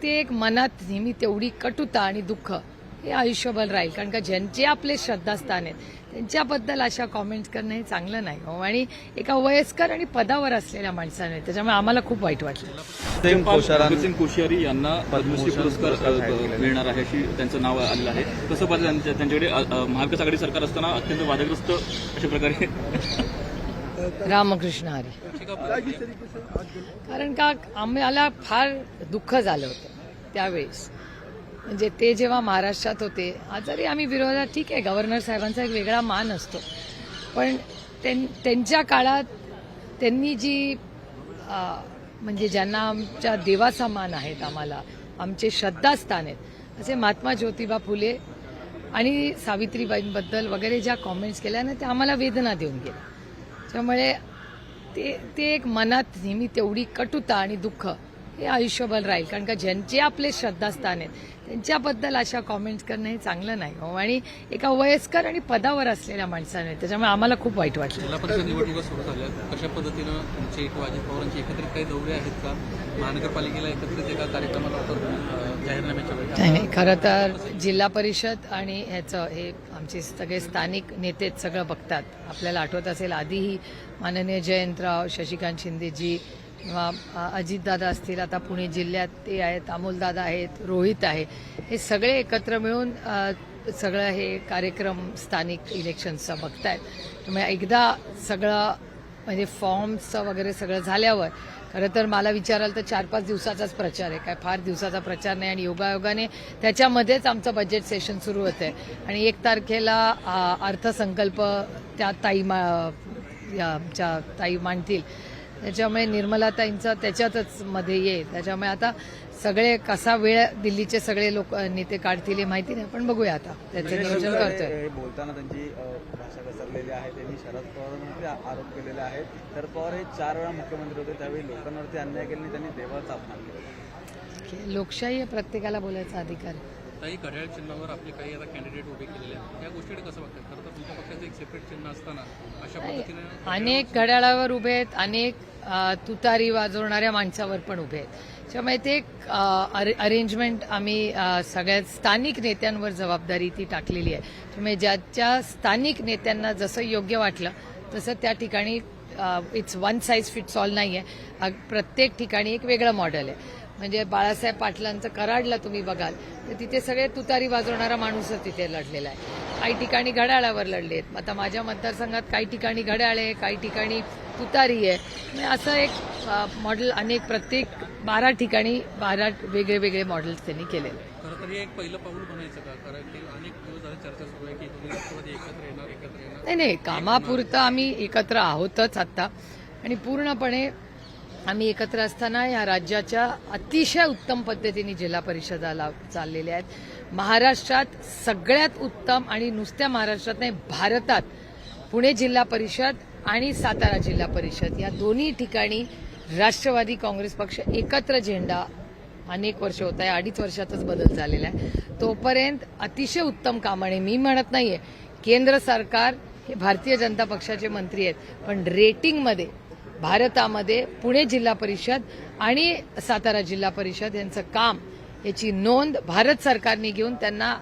ते एक मनात नेहमी तेवढी कटुता आणि दुःख हे आयुष्यभर राहील. कारण का ज्यांचे आपले श्रद्धास्थान आहेत त्यांच्याबद्दल अशा कॉमेंट्स करणं हे चांगलं नाही हो. आणि एका वयस्कर आणि पदावर असलेल्या माणसाने, त्याच्यामुळे आम्हाला खूप वाईट वाटलं. भगतसिंग कोश्यारी यांना पद्मश्री पुरस्कार मिळणार आहे अशी त्यांचं नाव आलेलं आहे. कसं पाहिजे त्यांच्याकडे महाविकास आघाडी सरकार असताना अत्यंत वादग्रस्त अशा प्रकारे रामकृष्ण हरी. कारण का आम्हाला फार दुःख झालं होतं त्यावेळेस. म्हणजे ते जेव्हा महाराष्ट्रात होते, जरी आम्ही विरोधात, ठीक आहे, गव्हर्नर साहेबांचा एक वेगळा मान असतो, पण त्यांच्या काळात त्यांनी जी म्हणजे ज्यांना आमच्या देवाचा मान आहेत, आम्हाला आमचे श्रद्धास्थान आहेत, असे महात्मा ज्योतिबा फुले आणि सावित्रीबाईंबद्दल वगैरे ज्या कॉमेंट्स केल्या ना, त्या आम्हाला वेदना देऊन गेल्या. त्यामुळे ते एक मनात नेहमी तेवढी कटुता आणि दुःख हे आयुष्यभर राहील. कारण का ज्यांचे आपले श्रद्धास्थान आहेत त्यांच्याबद्दल अशा कॉमेंट्स करणं हे चांगलं नाही हो. आणि एका वयस्कर आणि पदावर असलेल्या माणसाने, त्याच्यामुळे आम्हाला खूप वाईट वाटलं. जिल्हा परिषद निवडणुका सुरू झाल्या, कशा पद्धतीनं तुमचे अजित पवारांची एकत्रित काही दौरे आहेत का? महानगरपालिकेला एकत्रित एका कार्यक्रमाला जाहीरनाम्याच्या वेळी नाही, खरं तर जिल्हा परिषद आणि ह्याचं हे आमचे सगळे स्थानिक नेते सगळं बघतात. आपल्याला आठवत असेल, आधीही माननीय जयंतराव, शशिकांत शिंदेजी किंवा अजितदादा असतील, आता पुणे जिल्ह्यात ते आहेत, अमोलदादा आहेत, रोहित आहे, हे सगळे एकत्र मिळून सगळं हे कार्यक्रम स्थानिक इलेक्शनचा बघतायत. त्यामुळे एकदा सगळं म्हणजे फॉर्म्सचं वगैरे सगळं झाल्यावर, खरं तर मला विचाराल तर 4-5 दिवसाचाच प्रचार आहे, काय फार दिवसाचा प्रचार नाही. आणि योगायोगाने त्याच्यामध्येच आमचं बजेट सेशन सुरू होतं आहे. आणि 1 तारखेला अर्थसंकल्प त्या आमच्या ताई मांडतील. त्याच्यामुळे निर्मलाताईंचं त्याच्यातच मध्ये येईल. त्याच्यामुळे आता सगळे कसा वेळ दिल्लीचे सगळे लोक नेते काढतील हे माहिती नाही, पण बघूया आता त्याचं नियोजन करतोय. बोलताना त्यांची भाषा घसरलेली आहे. त्यांनी शरद पवारांवरती आरोप केलेले आहेत. शरद पवार हे 4 वेळा मुख्यमंत्री होते, त्यावेळी लोकांवरती अन्याय केल्याने त्यांनी देवाचा अपमान केला. लोकशाही आहे, प्रत्येकाला बोलायचा अधिकार आहे. काही घड्याळ चिन्हावर आपले काही आता कॅन्डिडेट उभे केलेले आहेत, या गोष्टीकडे कसं बघतात? खरं तर तुमच्या पक्षाचं एक सेपरेट चिन्ह असताना अशा पद्धतीने अनेक घड्याळावर उभे आहेत, अनेक तुतारी वाजवणाऱ्या माणसावर पण उभे आहेत. त्यामुळे ते एक अरेंजमेंट आम्ही सगळ्या स्थानिक नेत्यांवर जबाबदारी ती टाकलेली आहे. त्यामुळे ज्याच्या स्थानिक नेत्यांना जसं योग्य वाटलं तसं त्या ठिकाणी it's one size fits all नाही आहे. प्रत्येक ठिकाणी एक वेगळं मॉडेल आहे. म्हणजे बाळासाहेब पाटलांचं कराडला तुम्ही बघाल तर तिथे सगळे तुतारी वाजवणारा माणूसच तिथे लढलेला आहे. काही ठिकाणी घड्याळावर लढलेत. आता माझ्या मतदारसंघात काही ठिकाणी घड्याळ आहे, काही ठिकाणी तुतारी आहे. असं एक मॉडेल अनेक प्रत्येक 12 ठिकाणी 12 वेगळे वेगळे मॉडेल्स त्यांनी केलेले. खरं तर हे एक पहिलं पाऊल म्हणायचं का? कारण की अनेक दिवस झाले चर्चा सुरू आहे की तुम्ही राष्ट्रवादी एकत्र येणार. नाही, कामापुरतं आम्ही एकत्र आहोतच आता. आणि पूर्णपणे आम्ही एकत्र असताना या राज्याच्या अतिशय उत्तम पद्धतीने जिल्हा परिषदाला चाललेल्या आहेत. महाराष्ट्रात सगळ्यात उत्तम, आणि नुसत्या महाराष्ट्रात नाही, भारतात पुणे जिल्हा परिषद आणि सातारा जिल्हा परिषद या दोन्ही ठिकाणी राष्ट्रवादी काँग्रेस पक्ष एकत्र झेंडा अनेक वर्ष होत आहे. 2.5 वर्षातच बदल झालेला आहे. तोपर्यंत अतिशय उत्तम कामाने, मी म्हणत नाहीये केंद्र सरकार हे भारतीय जनता पक्षाचे मंत्री आहेत, पण रेटिंगमध्ये भारतामध्ये पुणे जिल्हा परिषद आणि सातारा जिल्हा परिषद यांचं काम, याची नोंद भारत सरकारने घेऊन त्यांना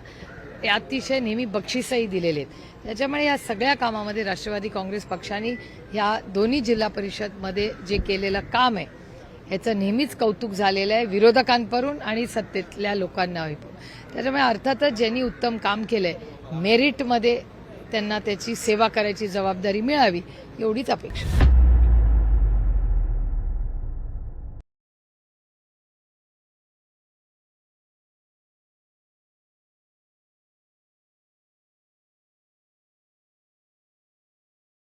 अतिशय नेहमी बक्षीसही दिलेले आहेत. त्याच्यामुळे या सगळ्या कामामध्ये राष्ट्रवादी काँग्रेस पक्षाने या दोन्ही जिल्हा परिषदमध्ये जे केलेलं काम आहे ह्याचं नेहमीच कौतुक झालेलं आहे, विरोधकांकडून आणि सत्तेतल्या लोकांनाही पण. त्याच्यामुळे अर्थातच ज्यांनी उत्तम काम केलंय, मेरिटमध्ये त्यांना त्याची सेवा करायची जबाबदारी मिळावी एवढीच अपेक्षा.